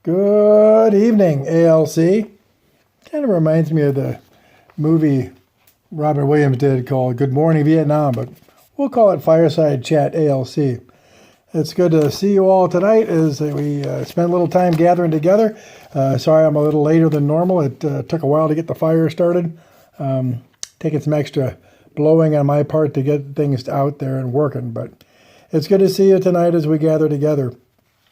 Good evening, ALC. Kind of reminds me of the movie Robin Williams did called Good Morning Vietnam, but we'll call it Fireside Chat ALC. It's good to see you all tonight as we spend a little time gathering together. Sorry I'm a little later than normal. It took a while to get the fire started. Taking some extra blowing on my part to get things out there and working, but it's good to see you tonight as we gather together.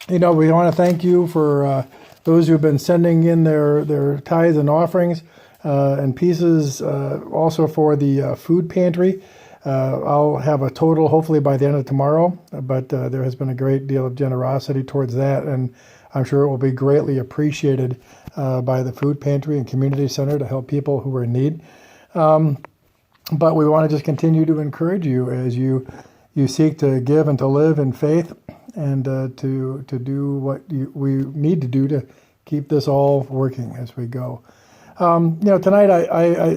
You know, we want to thank you for those who've been sending in their tithes and offerings and pieces, also for the food pantry. I'll have a total hopefully by the end of tomorrow, but there has been a great deal of generosity towards that, and I'm sure it will be greatly appreciated by the food pantry and community center to help people who are in need. But we want to just continue to encourage you as you seek to give and to live in faith and to do what we need to do to keep this all working as we go. Tonight,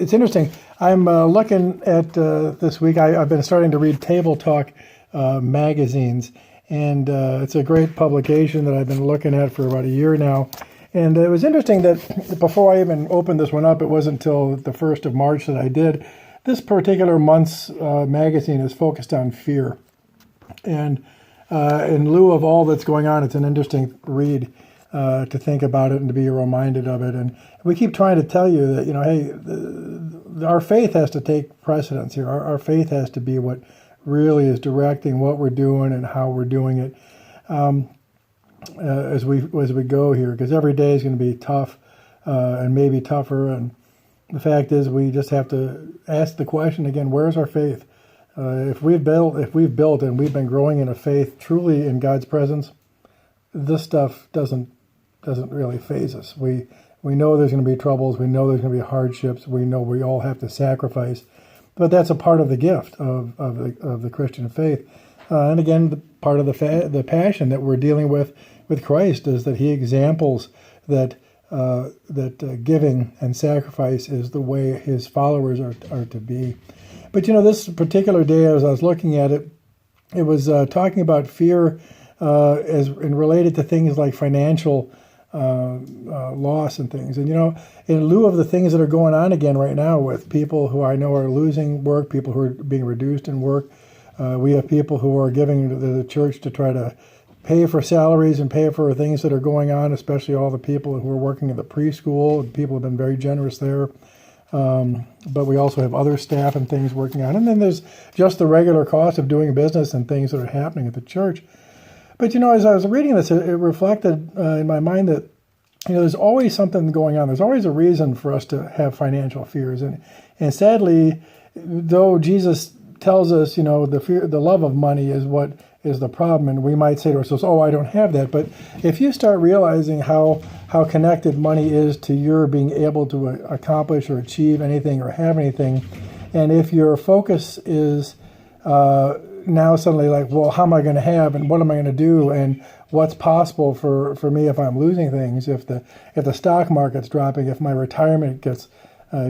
it's interesting. I'm looking at this week. I've been starting to read Table Talk magazines, and it's a great publication that I've been looking at for about a year now. And it was interesting that before I even opened this one up, it wasn't until the 1st of March that I did. This particular month's magazine is focused on fear. And in lieu of all that's going on, it's an interesting read to think about it and to be reminded of it. And we keep trying to tell you that, hey, our faith has to take precedence here. Our faith has to be what really is directing what we're doing and how we're doing it as we go here, because every day is going to be tough and maybe tougher. And the fact is, we just have to ask the question again: where's our faith? If we've built and we've been growing in a faith truly in God's presence, this stuff doesn't really faze us. We know there's going to be troubles. We know there's going to be hardships. We know we all have to sacrifice, but that's a part of the gift of the Christian faith. And again, part of the passion that we're dealing with Christ is that He examples that giving and sacrifice is the way His followers are to be. But this particular day, as I was looking at it, it was talking about fear and related to things like financial loss and things. And in lieu of the things that are going on again right now with people who I know are losing work, people who are being reduced in work, we have people who are giving to the church to try to pay for salaries and pay for things that are going on, especially all the people who are working at the preschool. People have been very generous there. But we also have other staff and things working on. And then there's just the regular cost of doing business and things that are happening at the church. But, as I was reading this, it reflected in my mind that, there's always something going on. There's always a reason for us to have financial fears. And sadly, though Jesus tells us, the love of money is what is the problem, and we might say to ourselves, oh, I don't have that. But if you start realizing how connected money is to your being able to accomplish or achieve anything or have anything, and if your focus is now suddenly like, well, how am I going to have, and what am I going to do, and what's possible for me if I'm losing things, if the stock market's dropping, if my retirement gets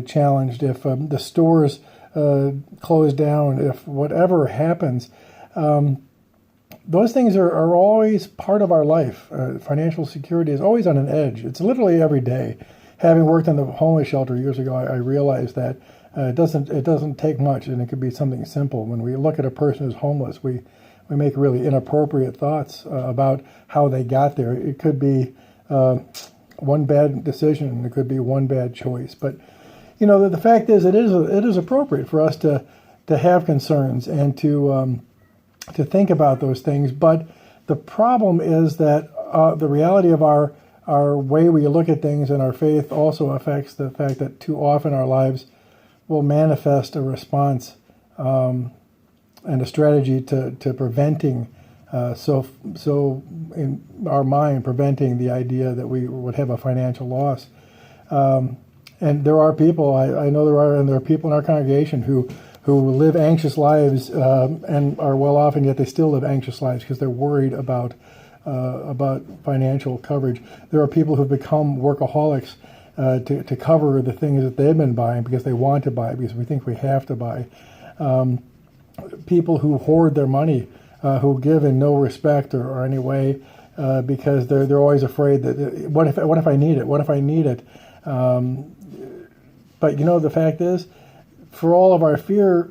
challenged, if the stores close down, if whatever happens, those things are always part of our life. Financial security is always on an edge. It's literally every day. Having worked in the homeless shelter years ago, I realized that it doesn't take much, and it could be something simple. When we look at a person who's homeless, we make really inappropriate thoughts about how they got there. It could be one bad decision, and it could be one bad choice. But the fact is, it is appropriate for us to have concerns and to think about those things. But the problem is that the reality of our way we look at things and our faith also affects the fact that too often our lives will manifest a response and a strategy to preventing, so in our mind, preventing the idea that we would have a financial loss. And there are people, I know there are people in our congregation who live anxious lives and are well off, and yet they still live anxious lives because they're worried about financial coverage. There are people who've become workaholics to cover the things that they've been buying because they want to buy, because we think we have to buy. People who hoard their money, who give in no respect or any way because they're always afraid that what if I need it? What if I need it? But the fact is, for all of our fear,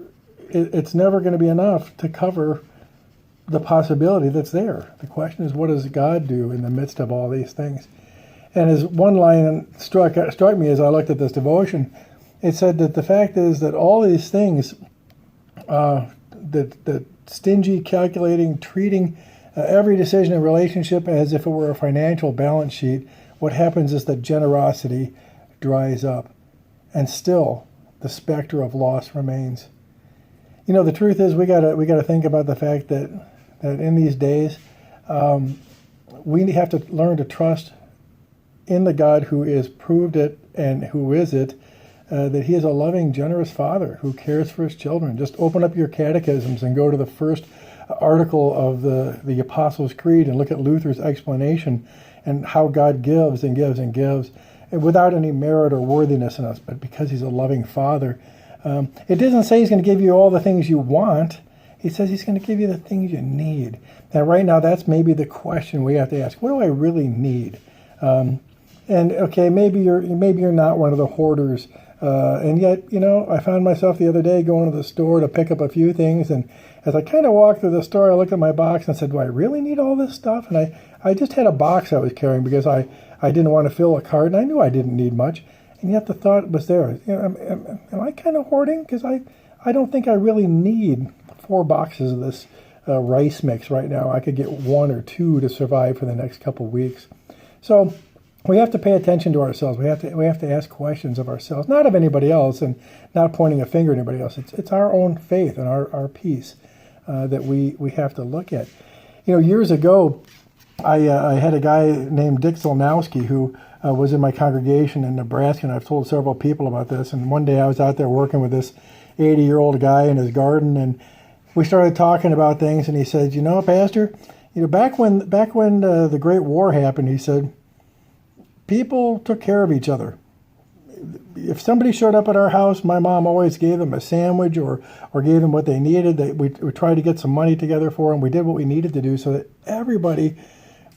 it's never going to be enough to cover the possibility that's there. The question is, what does God do in the midst of all these things? And as one line struck me as I looked at this devotion, it said that the fact is that all these things, the stingy, calculating, treating every decision and relationship as if it were a financial balance sheet, what happens is that generosity dries up, and still the specter of loss remains. The truth is we gotta think about the fact that in these days we have to learn to trust in the God who is proved it and who is it, that he is a loving, generous father who cares for his children. Just open up your catechisms and go to the first article of the Apostles' Creed and look at Luther's explanation and how God gives and gives and gives without any merit or worthiness in us, but because he's a loving father. It doesn't say he's going to give you all the things you want. He says he's going to give you the things you need. And right now, that's maybe the question we have to ask. What do I really need? And okay, maybe you're not one of the hoarders. And yet, I found myself the other day going to the store to pick up a few things. And as I kind of walked through the store, I looked at my box and said, do I really need all this stuff? And I just had a box I was carrying because I didn't want to fill a cart, and I knew I didn't need much. And yet the thought was there, am I kind of hoarding? Because I don't think I really need 4 boxes of this rice mix right now. I could get 1 or 2 to survive for the next couple of weeks. So we have to pay attention to ourselves. We have to ask questions of ourselves, not of anybody else, and not pointing a finger at anybody else. It's our own faith and our peace that we have to look at. Years ago, I had a guy named Dick Zolnowski who was in my congregation in Nebraska, and I've told several people about this. And one day I was out there working with this 80-year-old guy in his garden, and we started talking about things. And he said, Pastor, back when the Great War happened, he said, people took care of each other. If somebody showed up at our house, my mom always gave them a sandwich or gave them what they needed. We tried to get some money together for them. We did what we needed to do so that everybody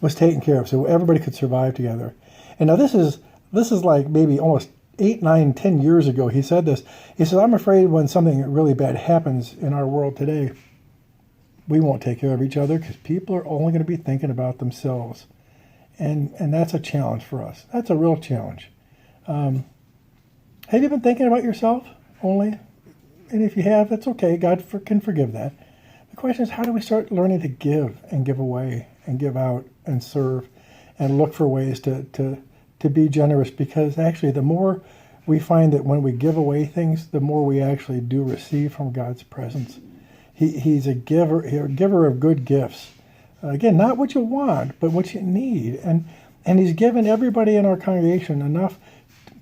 was taken care of, so everybody could survive together. And now this is like maybe almost 8, 9, 10 years ago he said this. He said, I'm afraid when something really bad happens in our world today, we won't take care of each other because people are only going to be thinking about themselves. And that's a challenge for us. That's a real challenge. Have you been thinking about yourself only? And if you have, that's okay. God can forgive that. The question is, how do we start learning to give and give away and give out and serve and look for ways to be generous? Because actually, the more we find that when we give away things, the more we actually do receive from God's presence. He's a giver of good gifts. Again, not what you want, but what you need. And he's given everybody in our congregation enough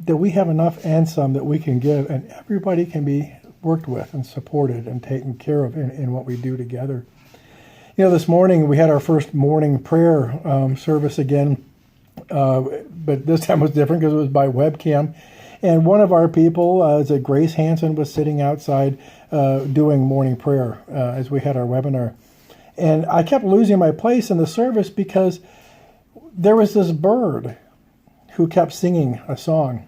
that we have enough and some that we can give, and everybody can be worked with and supported and taken care of in what we do together. This morning we had our first morning prayer service again, but this time was different because it was by webcam. And one of our people, Grace Hansen, was sitting outside doing morning prayer as we had our webinar. And I kept losing my place in the service because there was this bird who kept singing a song.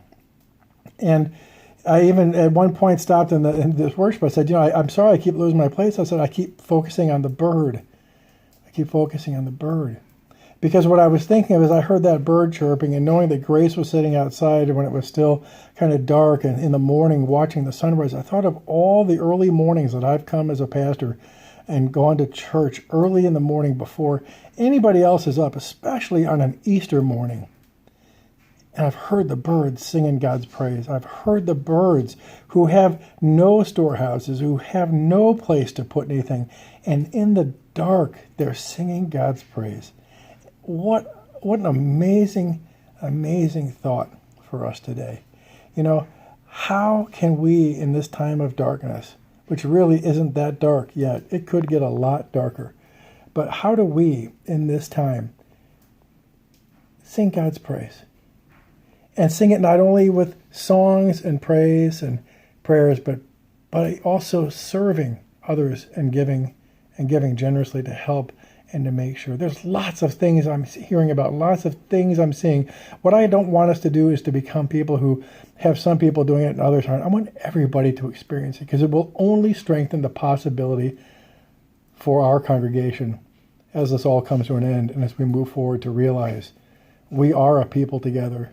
And I even at one point stopped in this worship. I said, I'm sorry I keep losing my place. I said, I keep focusing on the bird. I keep focusing on the bird. Because what I was thinking of is I heard that bird chirping, and knowing that Grace was sitting outside when it was still kind of dark and in the morning watching the sunrise, I thought of all the early mornings that I've come as a pastor and gone to church early in the morning before anybody else is up, especially on an Easter morning. And I've heard the birds singing God's praise. I've heard the birds who have no storehouses, who have no place to put anything. And in the dark, they're singing God's praise. What an amazing, amazing thought for us today. How can we, in this time of darkness, which really isn't that dark yet, it could get a lot darker, but how do we, in this time, sing God's praise? And sing it not only with songs and praise and prayers, but also serving others and giving generously to help and to make sure. There's lots of things I'm hearing about, lots of things I'm seeing. What I don't want us to do is to become people who have some people doing it and others aren't. I want everybody to experience it because it will only strengthen the possibility for our congregation as this all comes to an end and as we move forward to realize we are a people together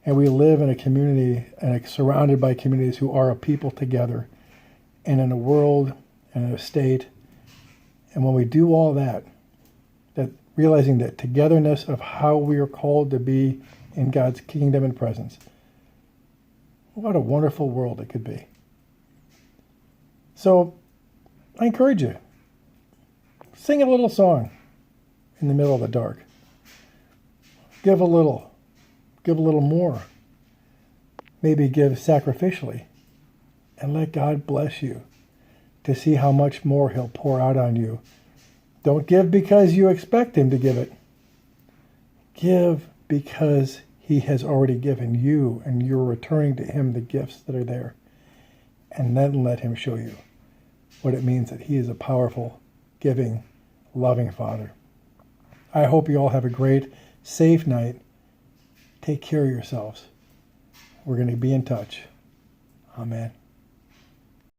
and we live in a community and surrounded by communities who are a people together and in a world and in a state. And when we do all that, realizing that togetherness of how we are called to be in God's kingdom and presence, what a wonderful world it could be. So I encourage you, sing a little song in the middle of the dark. Give a little more. Maybe give sacrificially and let God bless you to see how much more he'll pour out on you. Don't give because you expect him to give it. Give because he has already given you and you're returning to him the gifts that are there. And then let him show you what it means that he is a powerful, giving, loving Father. I hope you all have a great, safe night. Take care of yourselves. We're going to be in touch. Amen.